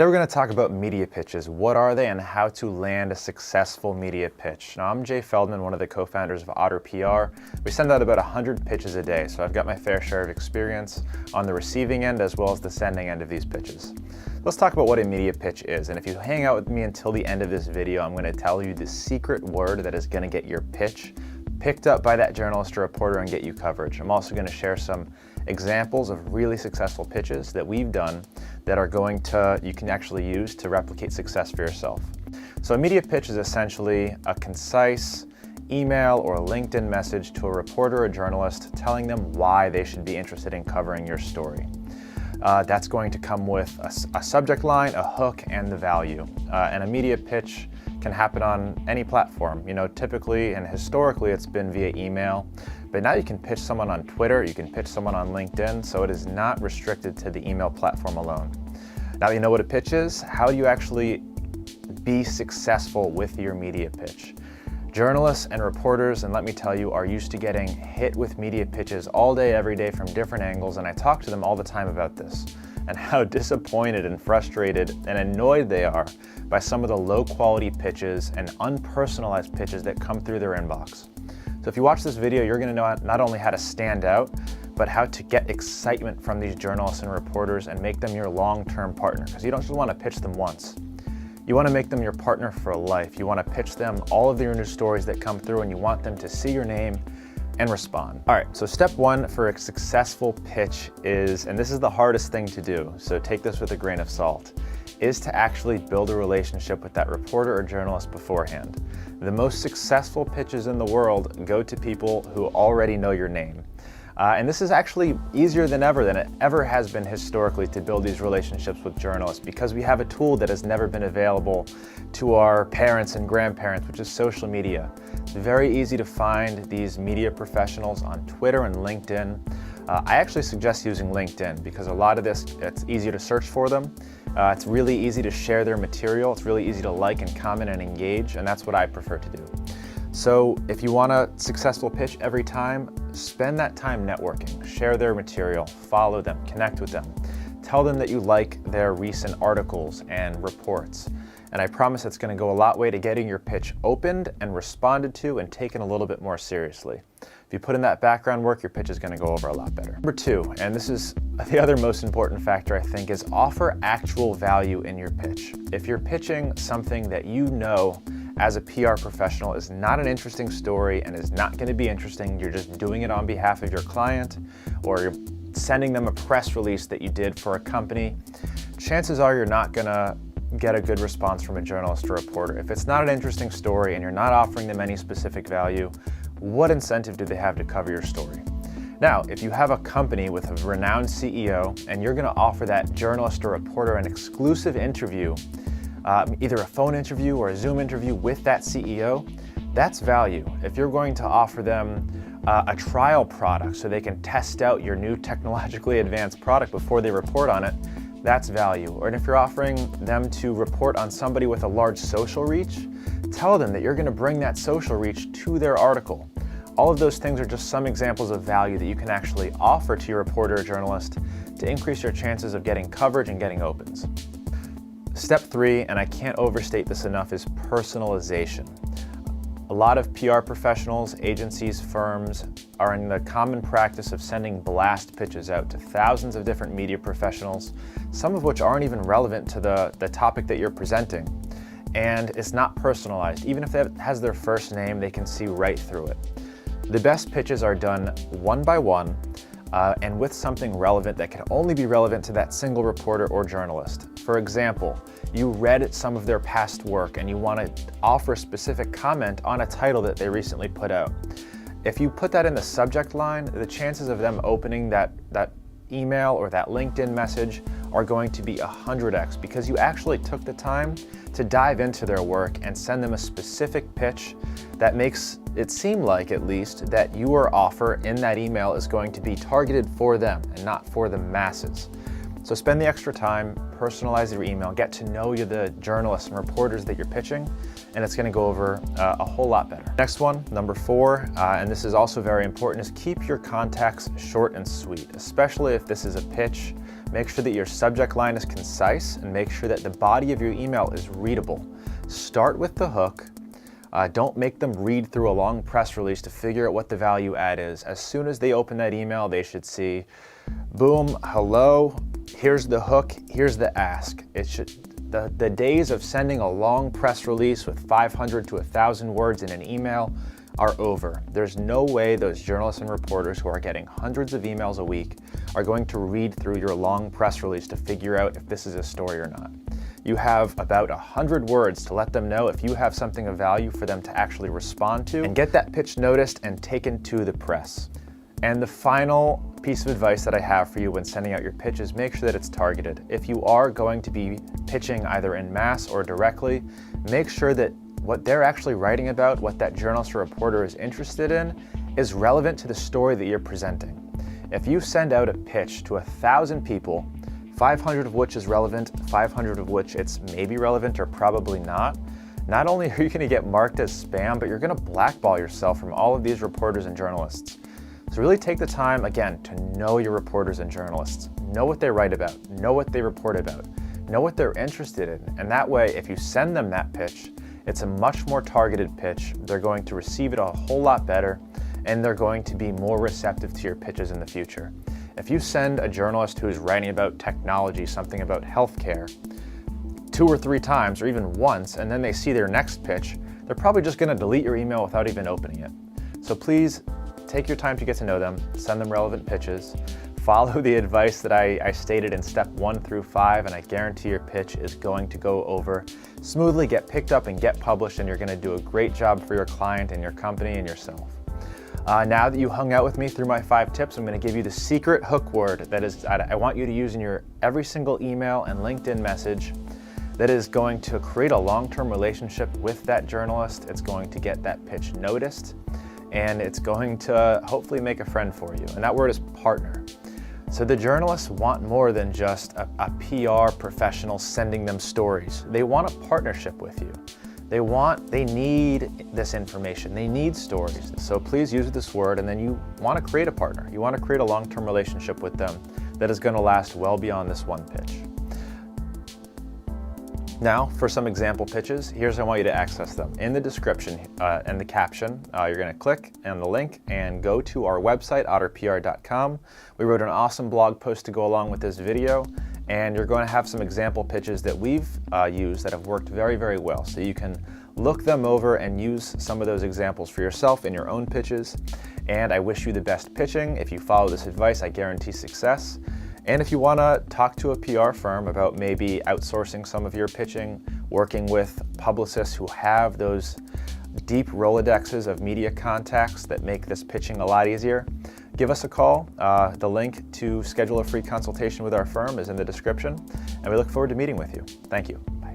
Today we're going to talk about media pitches. What are they and how to land a successful media pitch. Now, I'm Jay Feldman, one of the co-founders of Otter PR. We send out about 100 pitches a day, so I've got my fair share of experience on the receiving end as well as the sending end of these pitches. Let's talk about what a media pitch is, and if you hang out with me until the end of this video, I'm going to tell you the secret word that is going to get your pitch picked up by that journalist or reporter and get you coverage. I'm also going to share some examples of really successful pitches that we've done that are you can actually use to replicate success for yourself. So a media pitch is essentially a concise email or a LinkedIn message to a reporter or journalist telling them why they should be interested in covering your story. That's going to come with a subject line, a hook, and the value. And a media pitch can happen on any platform. You know, typically and historically it's been via email, but now you can pitch someone on Twitter, you can pitch someone on LinkedIn, so it is not restricted to the email platform alone. Now that you know what a pitch is, how do you actually be successful with your media pitch? Journalists and reporters, and let me tell you, are used to getting hit with media pitches all day, every day from different angles, and I talk to them all the time about this and how disappointed and frustrated and annoyed they are by some of the low quality pitches and unpersonalized pitches that come through their inbox. So if you watch this video, you're going to know not only how to stand out, but how to get excitement from these journalists and reporters and make them your long-term partner, because you don't just want to pitch them once. You want to make them your partner for life. You want to pitch them all of your new stories that come through, and you want them to see your name and respond. All right, so step one for a successful pitch is, and this is the hardest thing to do, so take this with a grain of salt, is to actually build a relationship with that reporter or journalist beforehand. The most successful pitches in the world go to people who already know your name. And this is actually easier than it ever has been historically to build these relationships with journalists, because we have a tool that has never been available to our parents and grandparents, which is social media. It's very easy to find these media professionals on Twitter and LinkedIn. I actually suggest using LinkedIn because a lot of this, it's easy to search for them. It's really easy to share their material. It's really easy to like and comment and engage, and that's what I prefer to do. So if you want a successful pitch every time, spend that time networking, share their material, follow them, connect with them. Tell them that you like their recent articles and reports. And I promise it's going to go a long way to getting your pitch opened and responded to and taken a little bit more seriously. If you put in that background work, your pitch is going to go over a lot better. Number two, and this is the other most important factor I think, is offer actual value in your pitch. If you're pitching something that you know as a PR professional is not an interesting story and is not going to be interesting, you're just doing it on behalf of your client, or you're sending them a press release that you did for a company, chances are you're not going to get a good response from a journalist or reporter. If it's not an interesting story and you're not offering them any specific value, what incentive do they have to cover your story? Now, if you have a company with a renowned CEO and you're going to offer that journalist or reporter an exclusive interview, either a phone interview or a Zoom interview with that CEO, that's value. If you're going to offer them a trial product so they can test out your new technologically advanced product before they report on it, that's value. Or if you're offering them to report on somebody with a large social reach, tell them that you're going to bring that social reach to their article. All of those things are just some examples of value that you can actually offer to your reporter or journalist to increase your chances of getting coverage and getting opens. Step three, and I can't overstate this enough, is personalization. A lot of PR professionals, agencies, firms are in the common practice of sending blast pitches out to thousands of different media professionals, some of which aren't even relevant to the topic that you're presenting. And it's not personalized. Even if it has their first name, they can see right through it. The best pitches are done one by one, and with something relevant that can only be relevant to that single reporter or journalist. For example, you read some of their past work and you want to offer a specific comment on a title that they recently put out. If you put that in the subject line, the chances of them opening that email or that LinkedIn message are going to be 100x, because you actually took the time to dive into their work and send them a specific pitch that makes it seem like, at least, that your offer in that email is going to be targeted for them and not for the masses. So spend the extra time, personalize your email, get to know the journalists and reporters that you're pitching, and it's going to go over a whole lot better. Next one, number four, and this is also very important, is keep your contacts short and sweet, especially if this is a pitch Make sure that your subject line is concise and make sure that the body of your email is readable. Start with the hook. Don't make them read through a long press release to figure out what the value add is. As soon as they open that email, they should see, boom, hello, here's the hook, here's the ask. The days of sending a long press release with 500 to 1,000 words in an email are over. There's no way those journalists and reporters who are getting hundreds of emails a week are going to read through your long press release to figure out if this is a story or not. You have about 100 words to let them know if you have something of value for them to actually respond to and get that pitch noticed and taken to the press. And the final piece of advice that I have for you when sending out your pitch is make sure that it's targeted. If you are going to be pitching either in mass or directly, make sure that what they're actually writing about, what that journalist or reporter is interested in, is relevant to the story that you're presenting. If you send out a pitch to 1,000 people, 500 of which is relevant, 500 of which it's maybe relevant or probably not only are you going to get marked as spam, but you're going to blackball yourself from all of these reporters and journalists. So really take the time, again, to know your reporters and journalists. Know what they write about, know what they report about, know what they're interested in. And that way, if you send them that pitch, it's a much more targeted pitch. They're going to receive it a whole lot better, and they're going to be more receptive to your pitches in the future. If you send a journalist who's writing about technology, something about healthcare, 2 or 3 times, or even once, and then they see their next pitch, they're probably just going to delete your email without even opening it. So please take your time to get to know them, send them relevant pitches, follow the advice that I stated in step 1 through 5, and I guarantee your pitch is going to go over smoothly, get picked up, and get published, and you're going to do a great job for your client and your company and yourself. Now that you hung out with me through my 5 tips, I'm going to give you the secret hook word that is I want you to use in your every single email and LinkedIn message that is going to create a long-term relationship with that journalist. It's going to get that pitch noticed, and it's going to hopefully make a friend for you. And that word is partner. So the journalists want more than just a PR professional sending them stories. They want a partnership with you. They need this information. They need stories. So please use this word, and then you want to create a partner. You want to create a long-term relationship with them that is going to last well beyond this one pitch. Now, for some example pitches, here's how I want you to access them. In the description and the caption, you're going to click on the link and go to our website, otterpr.com. We wrote an awesome blog post to go along with this video, and you're going to have some example pitches that we've used that have worked very, very well. So you can look them over and use some of those examples for yourself in your own pitches. And I wish you the best pitching. If you follow this advice, I guarantee success. And if you want to talk to a PR firm about maybe outsourcing some of your pitching, working with publicists who have those deep Rolodexes of media contacts that make this pitching a lot easier, give us a call. The link to schedule a free consultation with our firm is in the description, and we look forward to meeting with you. Thank you. Bye.